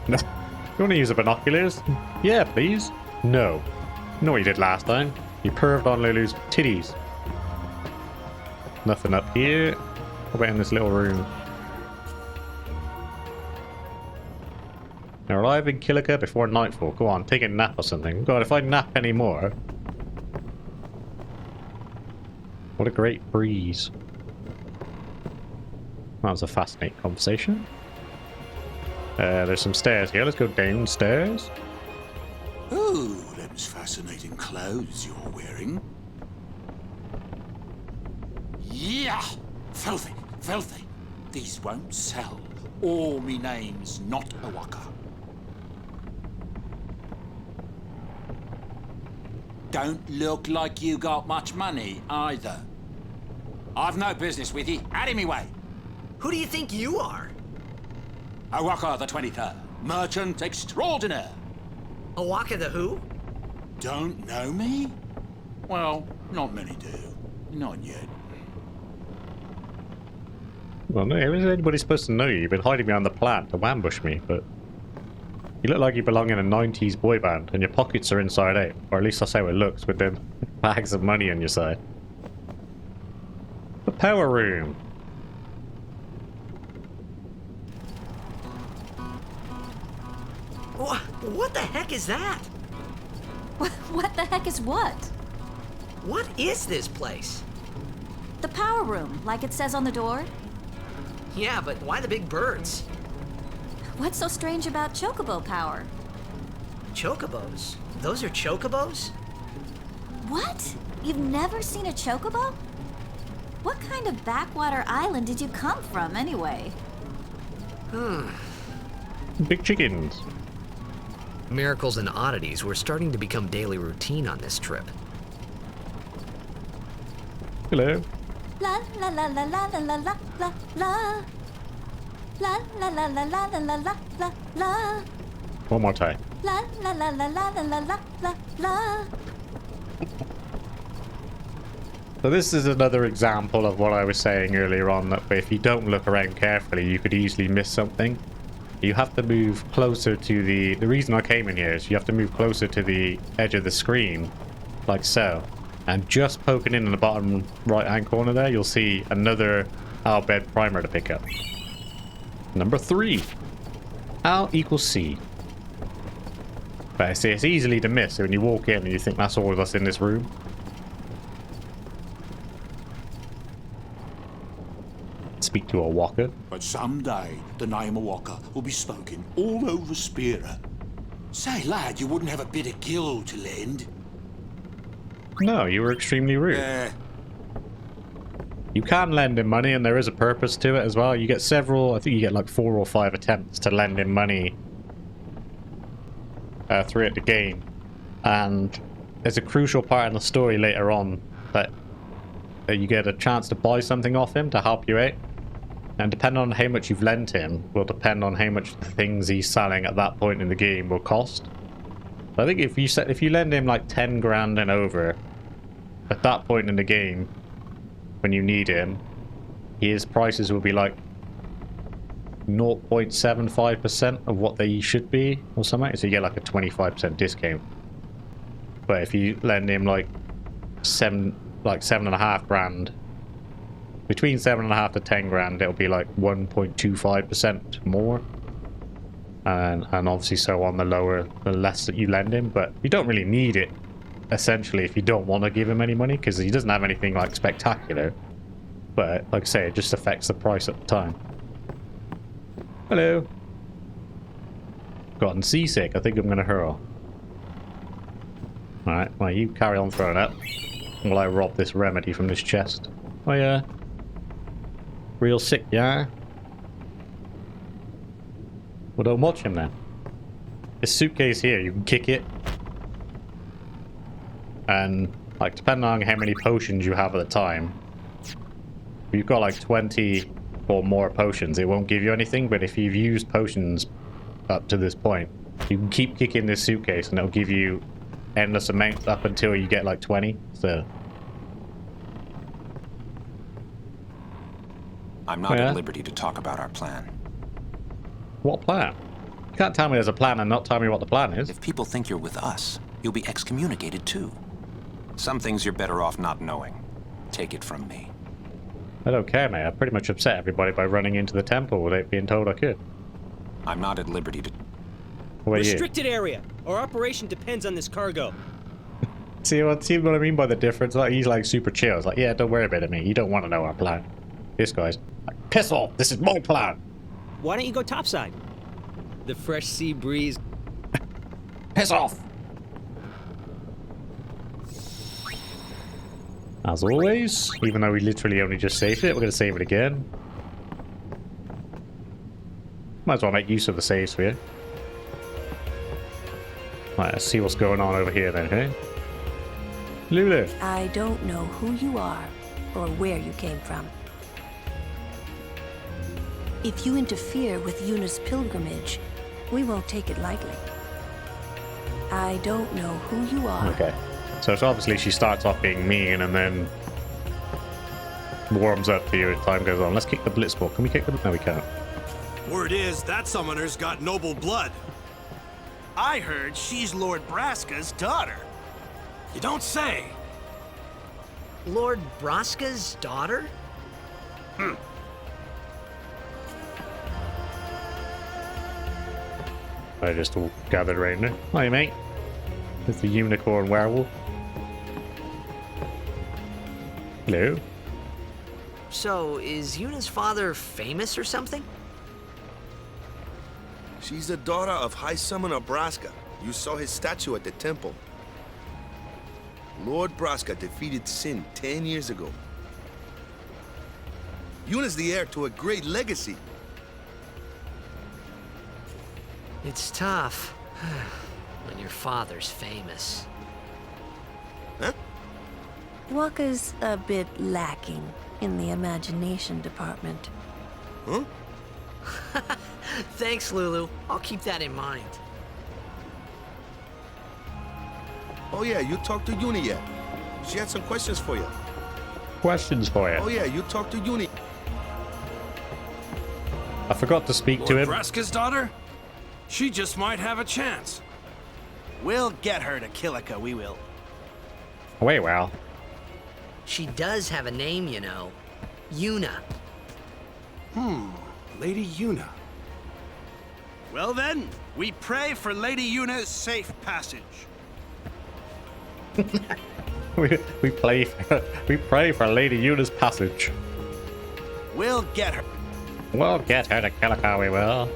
No. You want to use the binoculars? Yeah, please. No. No, you did last time. You perved on Lulu's titties. Nothing up here. What about in this little room? Now, arrive in Kilika before nightfall. Go on, take a nap or something. God, if I nap anymore. What a great breeze. That was a fascinating conversation. There's some stairs here. Let's go downstairs. Oh, them's fascinating clothes you're wearing. Yeah! Filthy, filthy. These won't sell. Or me name's not a waka. Don't look like you got much money, either. I've no business with you. Out of me way. Who do you think you are? Awaka the 23rd. Merchant extraordinaire. Awaka the who? Don't know me? Well, not many do. Not yet. Well, no, is anybody supposed to know you? You've been hiding behind the plant to ambush me, but... You look like you belong in a 90s boy band, and your pockets are inside out. Or at least that's how it looks, with them bags of money on your side. The power room. What the heck is that? What the heck is what? What is this place? The power room, like it says on the door? Yeah, but why the big birds? What's so strange about chocobo power? Chocobos? Those are chocobos? What? You've never seen a chocobo? What kind of backwater island did you come from, anyway? Big chickens. Miracles and oddities were starting to become daily routine on this trip. Hello. La la la la la la la la la la. La la la la la la la la la la. One more time. La la la la la la la la la la. So this is another example of what I was saying earlier on, that if you don't look around carefully, you could easily miss something. You have to move closer to the reason I came in here is you have to move closer to the edge of the screen, like so. And just poking in the bottom right hand corner there, you'll see another Albed primer to pick up. Number 3. Al equals C. But I see it's easily to miss, so when you walk in and you think that's all that's in this room. Speak to a walker. But someday, the name of Waka will be spoken all over Spira. Say, lad, you wouldn't have a bit of gill to lend? No, you were extremely rude. You can lend him money, and there is a purpose to it as well. You get several, I think you get like 4 or 5 attempts to lend him money throughout the game. And there's a crucial part in the story later on that you get a chance to buy something off him to help you out. And depending on how much you've lent him, will depend on how much the things he's selling at that point in the game will cost. I think if you lend him like 10 grand and over, at that point in the game, when you need him, his prices will be like 0.75% of what they should be or something, so you get like a 25% discount. But if you lend him like 7.5 grand, between 7.5 to 10 grand, it'll be like 1.25% more. And obviously so on, the lower, the less that you lend him. But you don't really need it, essentially, if you don't want to give him any money, because he doesn't have anything like spectacular. But like I say, it just affects the price at the time. Hello. Gotten seasick. I think I'm gonna hurl. Alright, well, you carry on throwing it while I rob this remedy from this chest. Oh yeah. Real sick, yeah? Well, don't watch him then. This suitcase here, you can kick it. And, like, depending on how many potions you have at the time, if you've got like 20 or more potions, it won't give you anything. But if you've used potions up to this point, you can keep kicking this suitcase and it'll give you endless amounts up until you get like 20. So I'm not at liberty to talk about our plan. what plan? You can't tell me there's a plan and not tell me what the plan is. If people think you're with us, you'll be excommunicated too. Some things you're better off not knowing. Take it from me. I don't care, mate. I pretty much upset everybody by running into the temple without being told I could. I'm not at liberty to... Who are you? Restricted area. Our operation depends on this cargo. See what I mean by the difference? Like, he's like super chill. It's like, yeah, don't worry about it, mate. You don't want to know our plan. This guy's like, piss off. This is my plan. Why don't you go topside? The fresh sea breeze. Piss off. As always, even though we literally only just saved it, we're going to save it again. Might as well make use of the save sphere. Right, let's see what's going on over here then, hey? Lulu. I don't know who you are or where you came from. If you interfere with Yuna's pilgrimage, we won't take it lightly. I don't know who you are. Okay. So it's obviously she starts off being mean and then warms up to you as time goes on. Let's kick the blitzball. Can we kick them? No, we can't. Word is, that summoner's got noble blood. I heard she's Lord Braska's daughter. You don't say. Lord Braska's daughter? I just all gathered around there. Hi, mate. It's the unicorn werewolf. Hello. So, is Yuna's father famous or something? She's the daughter of High Summoner Braska. You saw his statue at the temple. Lord Braska defeated Sin 10 years ago. Yuna's the heir to a great legacy. It's tough when your father's famous. Huh? Waka's a bit lacking in the imagination department. Huh? Thanks, Lulu. I'll keep that in mind. Oh yeah, you talked to Yuna yet? She had some questions for you. Questions for you. Oh yeah, you talked to Yuna. I forgot to speak to Lord him. Braska's daughter? She just might have a chance. We'll get her to Kilika, we will. Wait, well. She does have a name, you know. Yuna. Lady Yuna. Well then, we pray for Lady Yuna's safe passage. we pray for Lady Yuna's passage. We'll get her. We'll get her to Kilika, we will.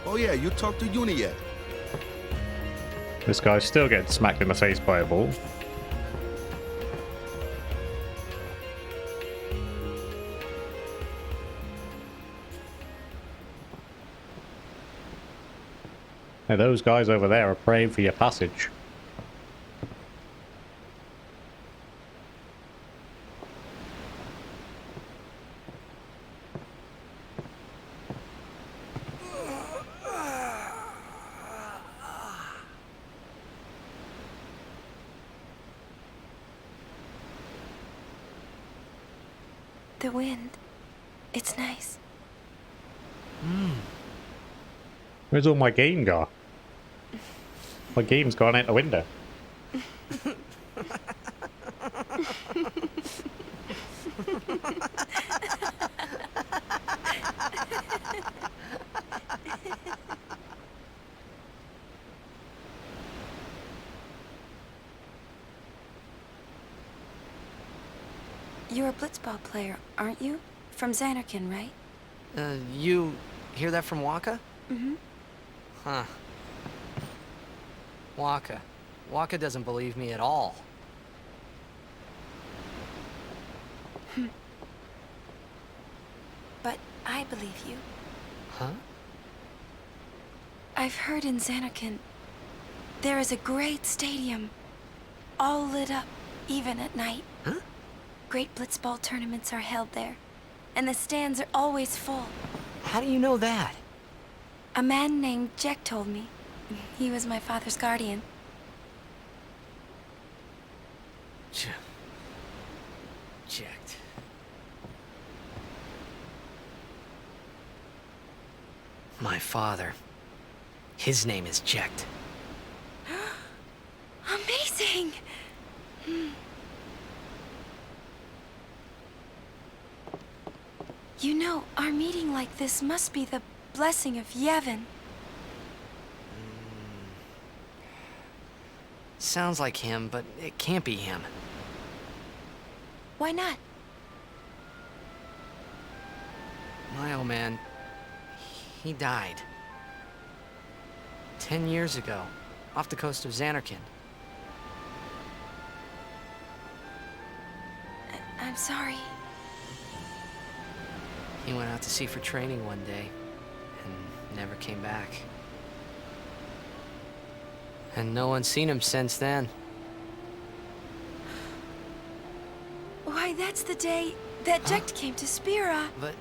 Oh yeah, you talked to Yuna yet? This guy's still getting smacked in the face by a ball. Now those guys over there are praying for your passage. The wind. It's nice. Where's all my game gone? My game's gone out the window. You're a blitzball player, aren't you? From Xanarkin, right? You hear that from Waka? Mm-hmm. Huh. Waka. Waka doesn't believe me at all. But I believe you. Huh? I've heard in Xanarkin there is a great stadium, all lit up, even at night. Huh? Great blitzball tournaments are held there, and the stands are always full. How do you know that? A man named Jack told me. He was my father's guardian. Checked. My father. His name is Jecht. Amazing! You know, our meeting like this must be the blessing of Yevon. Sounds like him, but it can't be him. Why not? My old man, he died. 10 years ago, off the coast of Xanarkand. I'm sorry. He went out to sea for training one day, and never came back. And no one's seen him since then. Why, that's the day that Jecht came to Spira. But,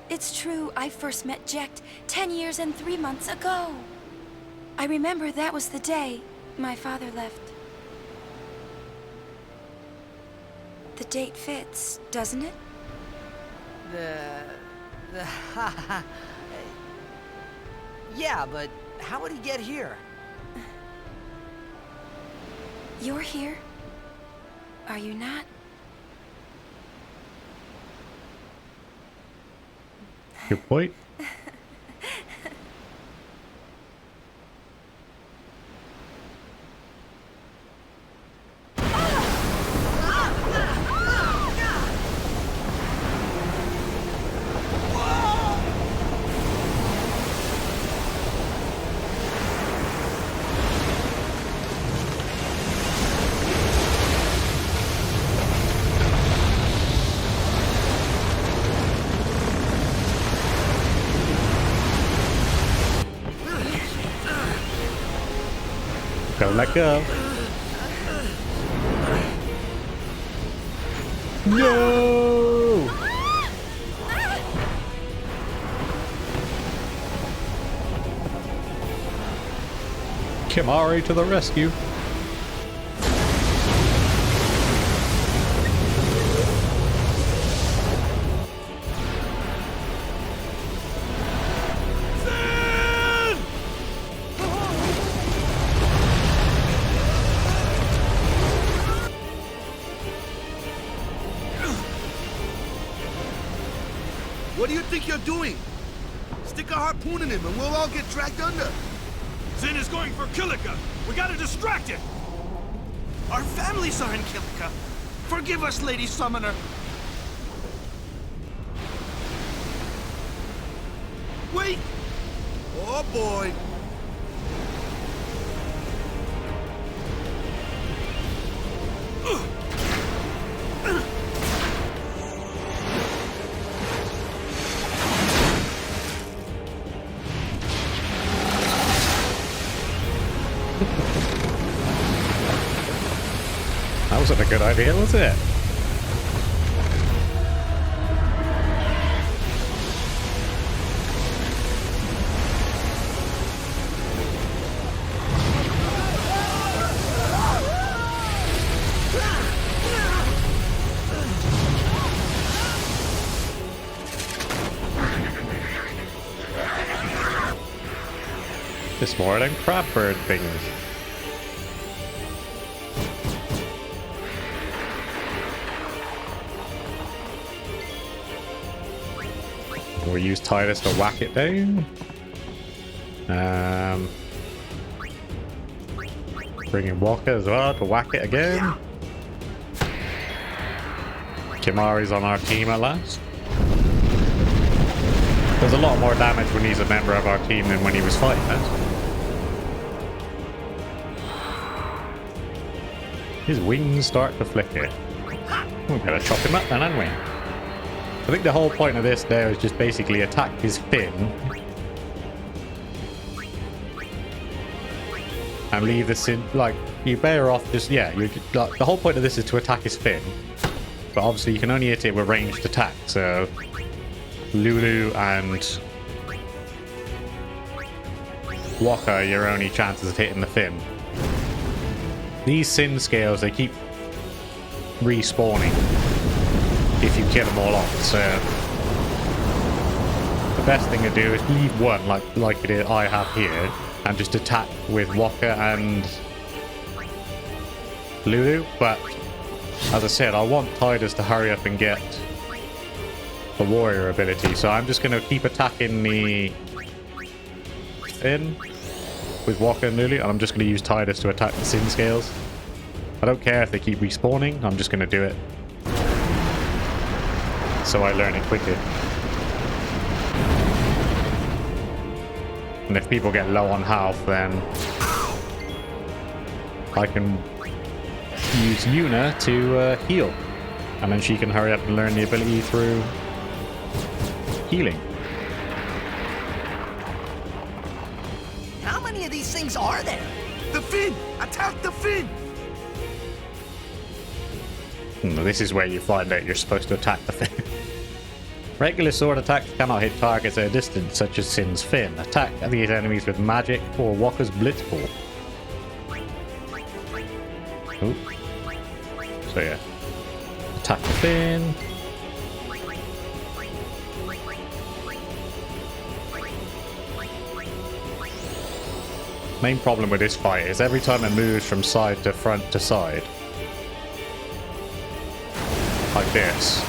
It's true, I first met Jecht 10 years and 3 months ago. I remember that was the day my father left. The date fits, doesn't it? Yeah, but how would he get here? You're here? Are you not? Good point. Gotta let go. No! Kimari to the rescue. What do you think you're doing? Stick a harpoon in him and we'll all get dragged under. Zin is going for Kilika. We gotta distract it. Our families are in Kilika. Forgive us, Lady Summoner. Wait! Oh boy! That wasn't a good idea, was it? It's more than crab bird things. We'll use Titus to whack it down. Bring in Walker as well to whack it again. Kimari's on our team at last. Does a lot more damage when he's a member of our team than when he was fighting us. His wings start to flicker. We're gonna chop him up then, aren't we? I think the whole point of this there is just basically attack his fin and leave the sin. Like, you're better off just, yeah, like, the whole point of this is to attack his fin, but obviously you can only hit it with ranged attack, so Lulu and Walker are your only chances of hitting the fin. These sin scales, they keep respawning if you kill them all off, so the best thing to do is leave one like it is, I have here, and just attack with Waka and Lulu. But as I said, I want Titus to hurry up and get the warrior ability, so I'm just going to keep attacking the Sin with Waka and Lulu, and I'm just going to use Titus to attack the Sin Scales. I don't care if they keep respawning, I'm just going to do it so I learn it quicker. And if people get low on health, then I can use Yuna to heal, and then she can hurry up and learn the ability through healing. How many of these things are there? The fin! Attack the fin! This is where you find out you're supposed to attack the fin. Regular sword attacks cannot hit targets at a distance, such as Sin's fin. Attack these enemies with magic or Waka's blitzball. Ooh. So yeah, attack the fin. Main problem with this fight is every time it moves from side to front to side, like this,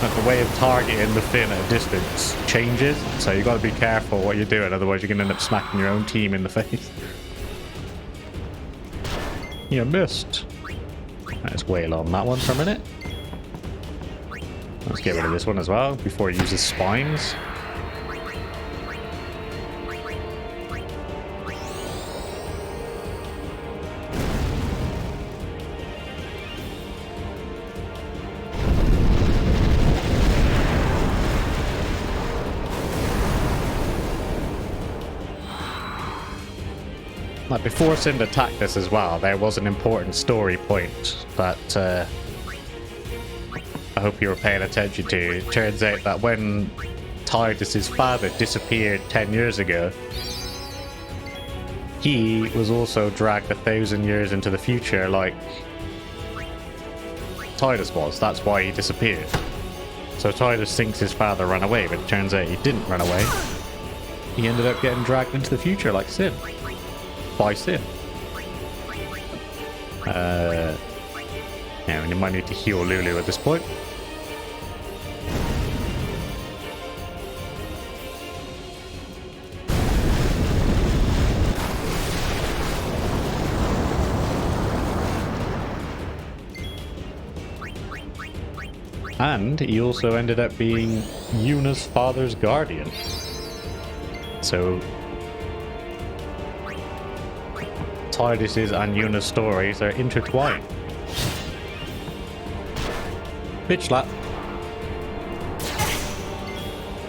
and the way of targeting the fin at a distance changes, so you got to be careful what you're doing, otherwise you're going to end up smacking your own team in the face. You missed. Let's wail on that one for a minute. Let's get rid of this one as well before he uses spines. Like before Sin attacked us as well, there was an important story point that I hope you were paying attention to. It turns out that when Titus's father disappeared 10 years ago, he was also dragged 1,000 years into the future like Titus was. That's why he disappeared. So Titus thinks his father ran away, but it turns out he didn't run away. He ended up getting dragged into the future like Sin. By Sin. Yeah, we might need to heal Lulu at this point. And he also ended up being Yuna's father's guardian. So Titus's and Yuna's stories are intertwined. Bitch slap.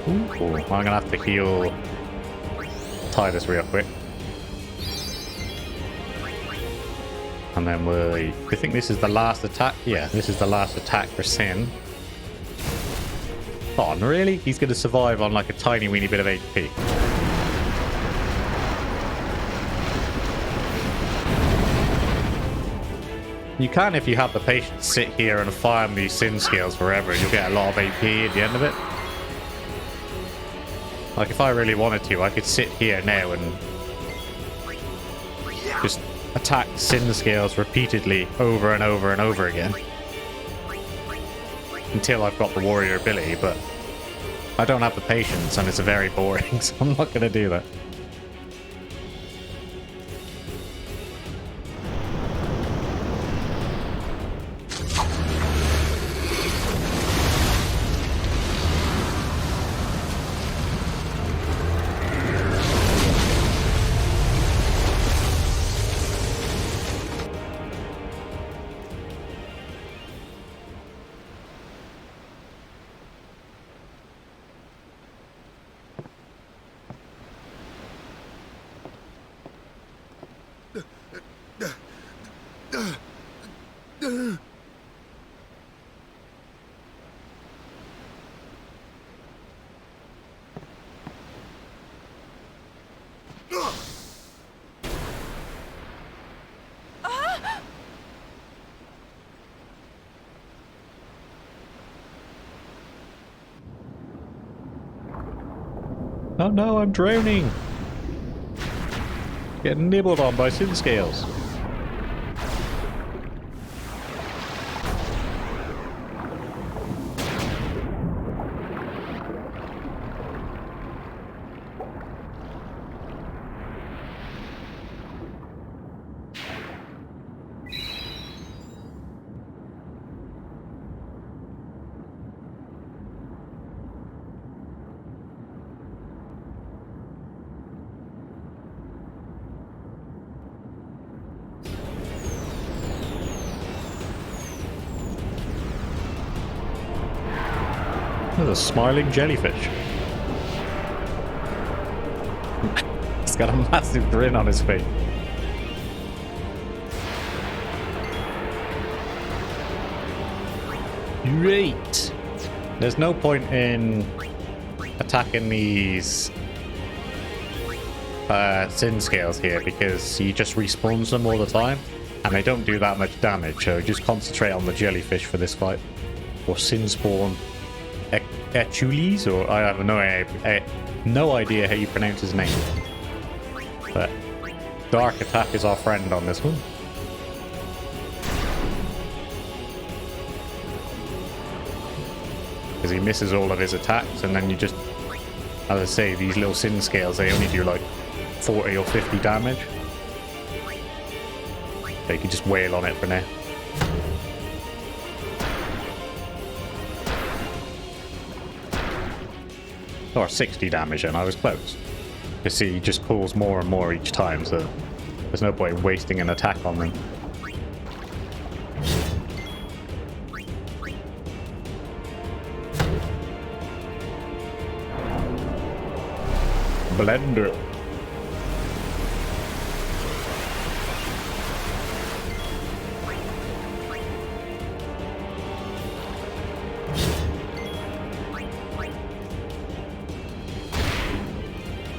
Ooh, I'm gonna have to heal Titus real quick. And then I think this is the last attack. Yeah, this is the last attack for Sin. Oh, really? He's gonna survive on like a tiny weeny bit of HP. You can, if you have the patience, sit here and farm these Sin Scales forever. You'll get a lot of AP at the end of it. Like, if I really wanted to, I could sit here now and just attack Sin Scales repeatedly over and over and over again. Until I've got the warrior ability, but I don't have the patience and it's very boring, so I'm not going to do that. Oh no, I'm drowning. Getting nibbled on by sin scales. There's a smiling jellyfish. He's got a massive grin on his face. Great. There's no point in attacking these sin scales here because he just respawns them all the time and they don't do that much damage, so just concentrate on the jellyfish for this fight. Or sin spawn Echules, or I have no idea how you pronounce his name. But Dark Attack is our friend on this one. Because he misses all of his attacks, and then you just, as I say, these little sin scales, they only do like 40 or 50 damage. So you can just wail on it for now. Or 60 damage, and I was close. You see, he just pulls more and more each time, so there's no point in wasting an attack on them. Blender.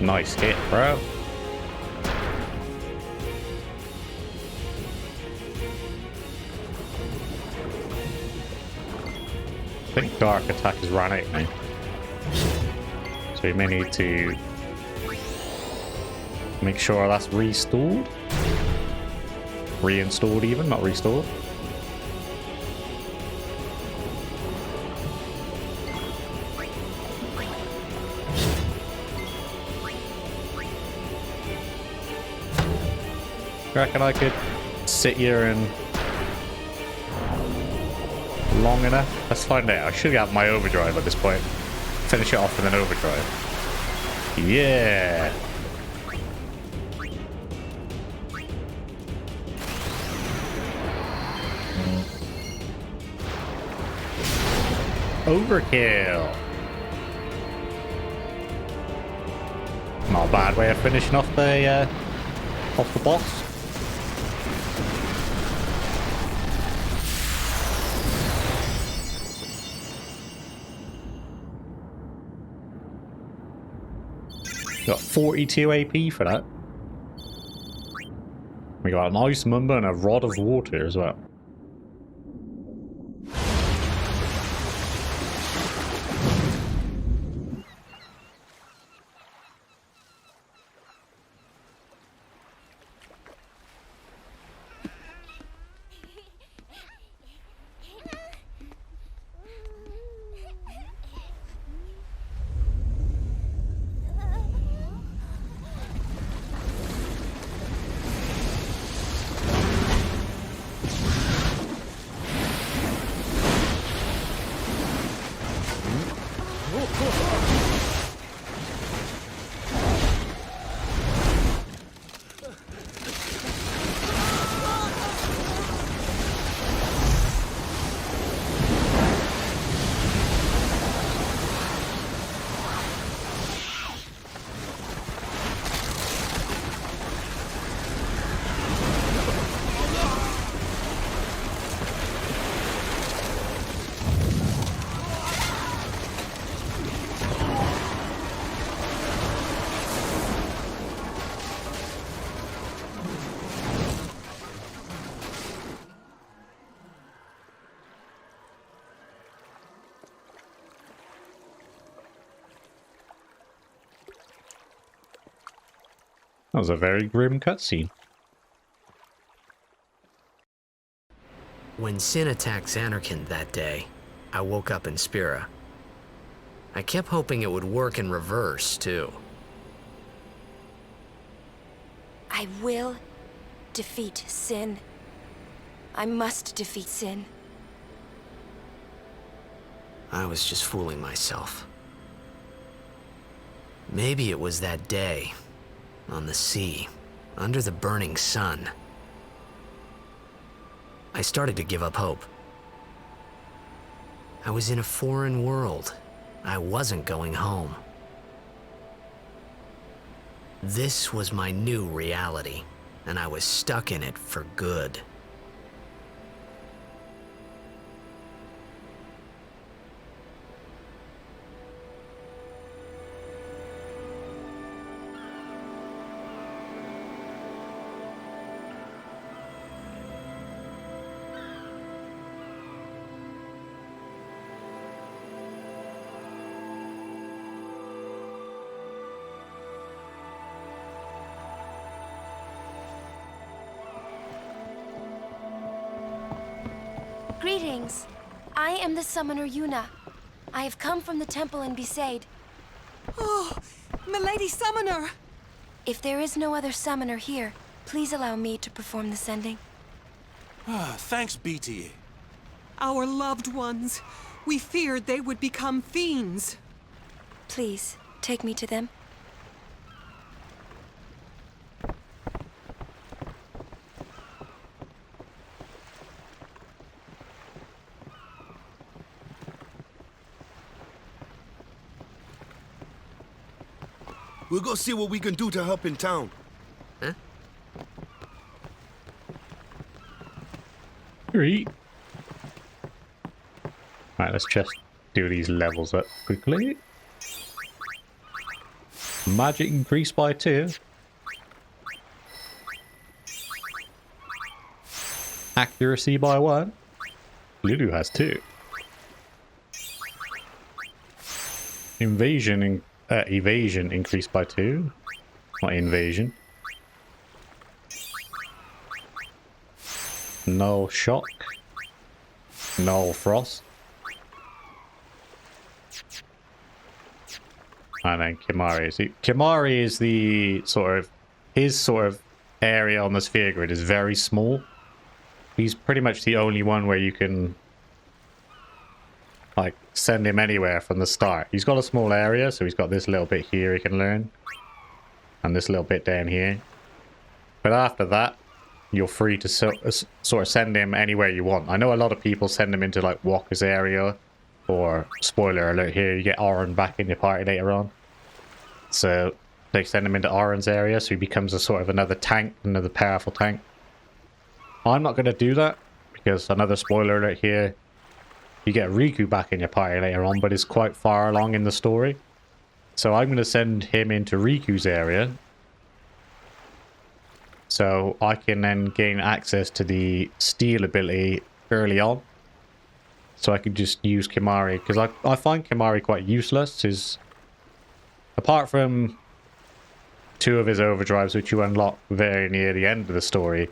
Nice hit, bro. I think Dark Attack has run out now. So you may need to make sure that's restored. Reinstalled even, not restored. I reckon I could sit here and long enough. Let's find out. I should have my overdrive at this point. Finish it off with an overdrive. Yeah. Overkill. Not a bad way of finishing off the boss. Got 42 AP for that. We got an ice mumba and a rod of water as well. That was a very grim cutscene. When Sin attacked Xanarkand that day, I woke up in Spira. I kept hoping it would work in reverse, too. I will defeat Sin. I must defeat Sin. I was just fooling myself. Maybe it was that day, on the sea, under the burning sun. I started to give up hope. I was in a foreign world. I wasn't going home. This was my new reality, and I was stuck in it for good. Greetings. I am the summoner Yuna. I have come from the temple in Besaid. Oh, milady summoner! If there is no other summoner here, please allow me to perform the sending. Thanks, BT. Our loved ones. We feared they would become fiends. Please, take me to them. We'll go see what we can do to help in town. Huh? Alright, let's just do these levels up quickly. Magic increased by 2. Accuracy by 1. Lulu has 2. Evasion increased by 2. Not invasion. Null shock. Null frost. And then Kimari. See, Kimari is the his sort of area on the sphere grid is very small. He's pretty much the only one where you can like send him anywhere from the start. He's got a small area, so he's got this little bit here he can learn, and this little bit down here. But after that, you're free to sort of send him anywhere you want. I know a lot of people send him into like Walker's area, or spoiler alert here, you get Oren back in your party later on. So they send him into Oren's area, so he becomes a sort of another tank, another powerful tank. I'm not going to do that, because another spoiler alert here, you get Riku back in your party later on, but it's quite far along in the story. So I'm going to send him into Riku's area, so I can then gain access to the steal ability early on. So I can just use Kimari, because I find Kimari quite useless. Apart from 2 of his overdrives, which you unlock very near the end of the story,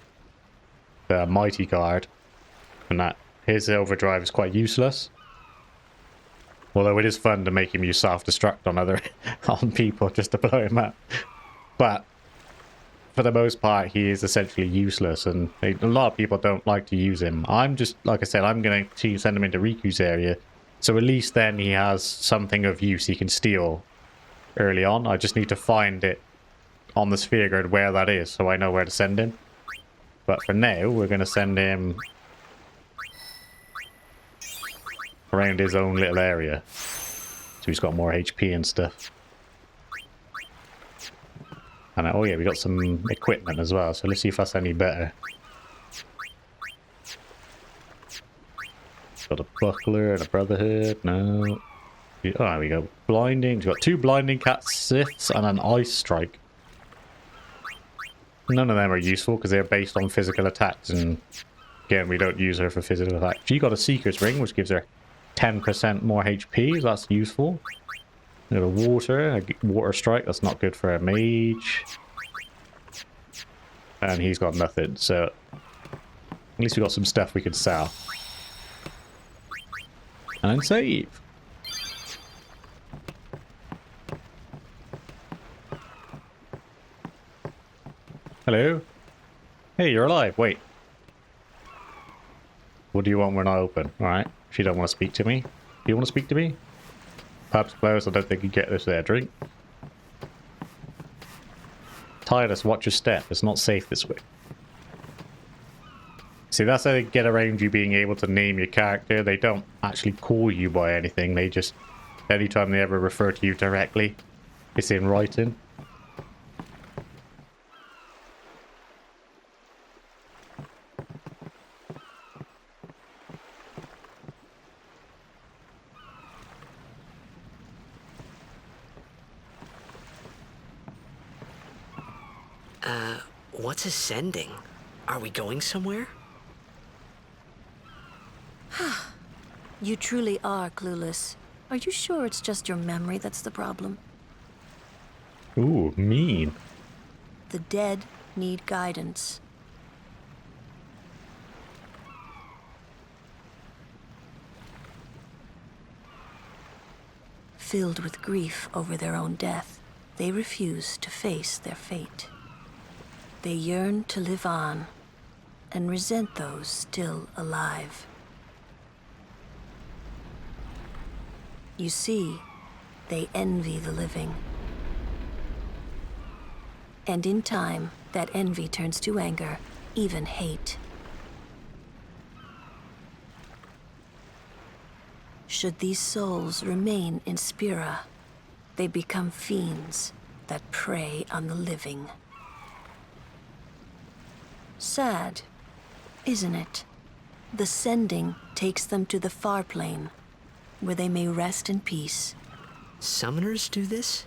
the Mighty Guard, and that his overdrive is quite useless. Although it is fun to make him use self-destruct on people just to blow him up. But for the most part, he is essentially useless, and a lot of people don't like to use him. I'm just, like I said, I'm going to send him into Riku's area, so at least then he has something of use he can steal early on. I just need to find it on the sphere grid where that is, so I know where to send him. But for now, we're going to send him around his own little area, so he's got more HP and stuff. And oh yeah, we got some equipment as well, so let's see if that's any better. Got a buckler and a brotherhood. No. Oh, there we go. Blinding. We've got 2 blinding cat sifts and an ice strike. None of them are useful because they're based on physical attacks, and again, we don't use her for physical attacks. She got a Seeker's Ring, which gives her 10% more HP, so that's useful. A water strike, that's not good for a mage. And he's got nothing, so at least we got some stuff we can sell. And then save. Hello? Hey, you're alive. Wait. What do you want when I open? Alright. If you don't want to speak to me. Do you want to speak to me? Pub's closed. I don't think you get this there drink. Titus, watch your step. It's not safe this way. See, that's how they get around you being able to name your character. They don't actually call you by anything. They just, anytime they ever refer to you directly, it's in writing. What's ascending? Are we going somewhere? You truly are clueless. Are you sure it's just your memory that's the problem? Ooh, mean. The dead need guidance. Filled with grief over their own death, they refuse to face their fate. They yearn to live on and resent those still alive. You see, they envy the living. And in time, that envy turns to anger, even hate. Should these souls remain in Spira, they become fiends that prey on the living. Sad, isn't it? The sending takes them to the far plane, where they may rest in peace. Summoners do this?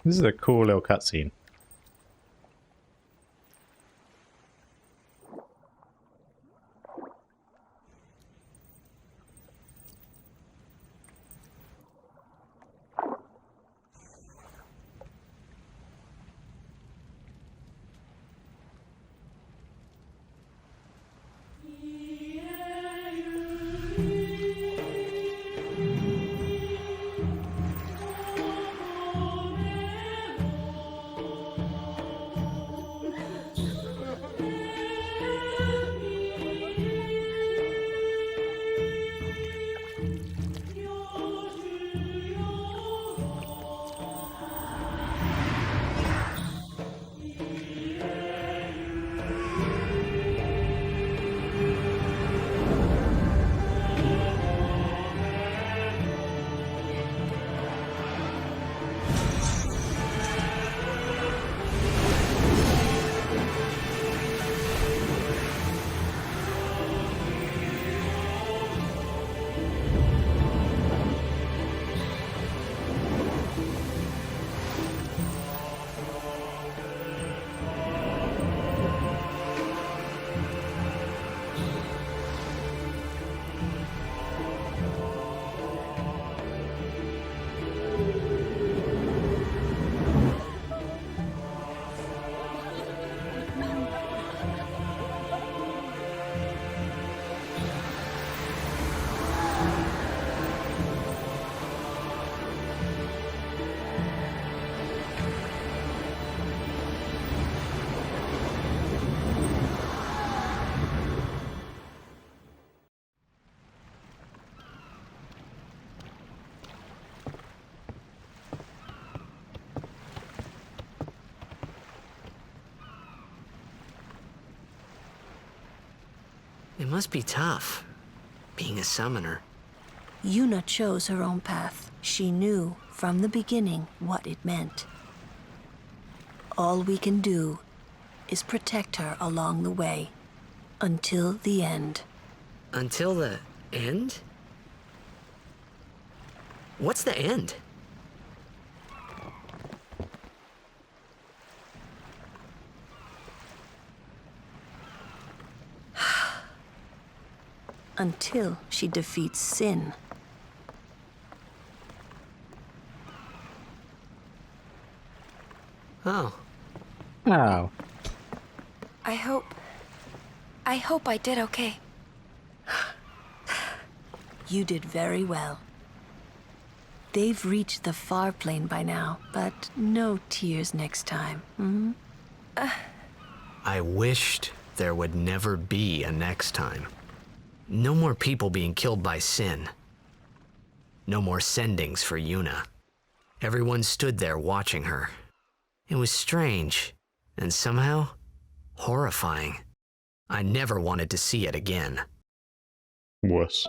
This is a cool little cutscene. It must be tough, being a summoner. Yuna chose her own path. She knew from the beginning what it meant. All we can do is protect her along the way, until the end. Until the end? What's the end? until she defeats sin. Oh. Oh. I hope I did okay. You did very well. They've reached the far plane by now, but no tears next time. Hmm? I wished there would never be a next time. No more people being killed by sin. No more sendings for Yuna. Everyone stood there watching her. It was strange, and somehow horrifying. I never wanted to see it again. Wuss.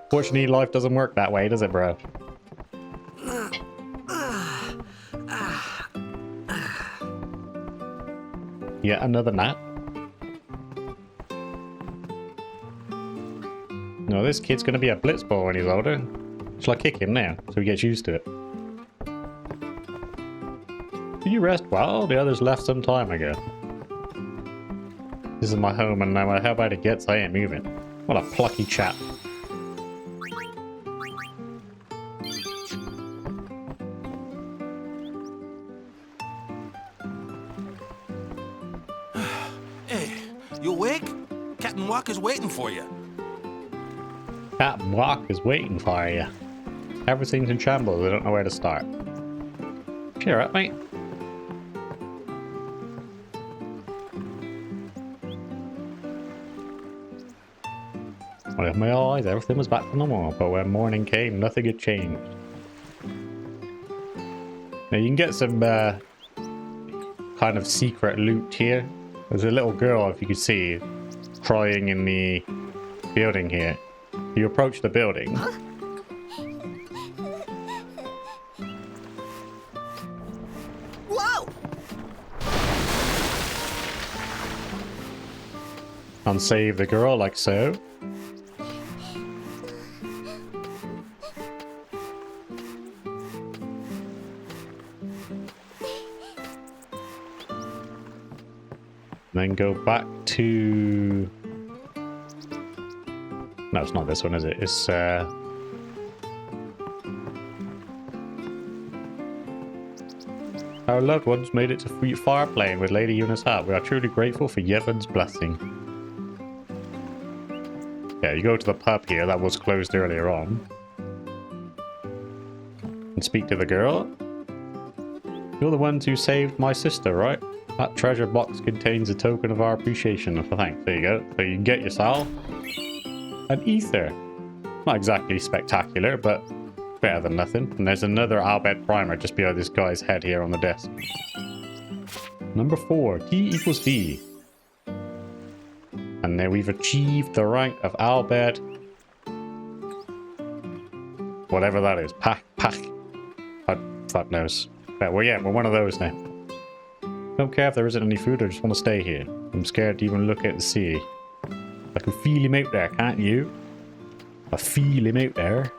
Fortunately, life doesn't work that way, does it, bro? Yet another nap. No, this kid's gonna be a blitzball when he's older. Shall I kick him now, so he gets used to it? Did you rest well? The others left some time ago. This is my home, and no matter how bad it gets, I ain't moving. What a plucky chap. Hey, you awake? Captain Walker's waiting for you. Captain Walker's waiting for you. Everything's in shambles, I don't know where to start. Cheer up, mate. I opened my eyes, everything was back to normal, but when morning came, nothing had changed. Now you can get some kind of secret loot here. There's a little girl, if you could see, crying in the building here. You approach the building. Huh? Whoa! And save the girl like so. Then go back to... No, it's not this one, is it? It's our loved ones made it to far plane with Lady Yuna's hat. We are truly grateful for Yevon's blessing. Yeah, you go to the pub here that was closed earlier on. And speak to the girl. You're the ones who saved my sister, right? That treasure box contains a token of our appreciation. Thanks. There you go. So you can get yourself an ether. Not exactly spectacular, but better than nothing. And there's another Albed primer just behind this guy's head here on the desk. Number 4. T equals D. And then we've achieved the rank of Albed. Whatever that is. Pack. Fuck knows. Well, yeah, we're one of those now. Don't care if there isn't any food, I just want to stay here. I'm scared to even look at the sea. I can feel him out there, can't you? I feel him out there.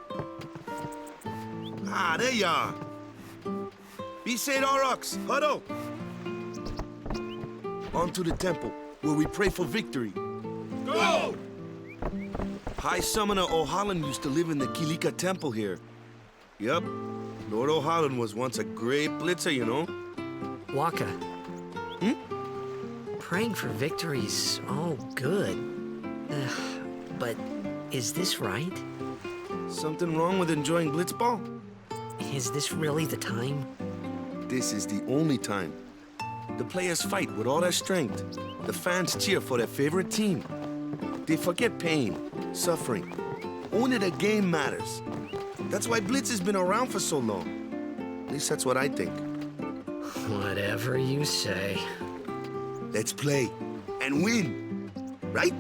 Ah, there you are. Be St. Aurochs, huddle. On to the temple, where we pray for victory. Go! High Summoner O'Halloran used to live in the Kilika temple here. Yep, Lord O'Halloran was once a great blitzer, you know. Waka. Praying for victory's all good. But is this right? Something wrong with enjoying blitzball? Is this really the time? This is the only time. The players fight with all their strength. The fans cheer for their favorite team. They forget pain, suffering. Only the game matters. That's why Blitz has been around for so long. At least that's what I think. Whatever you say. Let's play and win, right?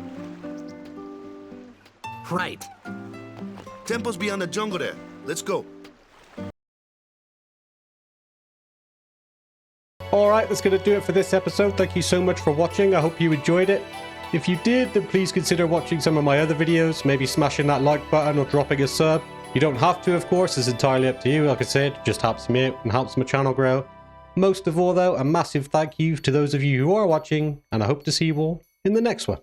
Right. Temple's beyond the jungle there. Let's go. Alright, that's going to do it for this episode. Thank you so much for watching. I hope you enjoyed it. If you did, then please consider watching some of my other videos. Maybe smashing that like button or dropping a sub. You don't have to, of course. It's entirely up to you. Like I said, it just helps me out and helps my channel grow. Most of all, though, a massive thank you to those of you who are watching, and I hope to see you all in the next one.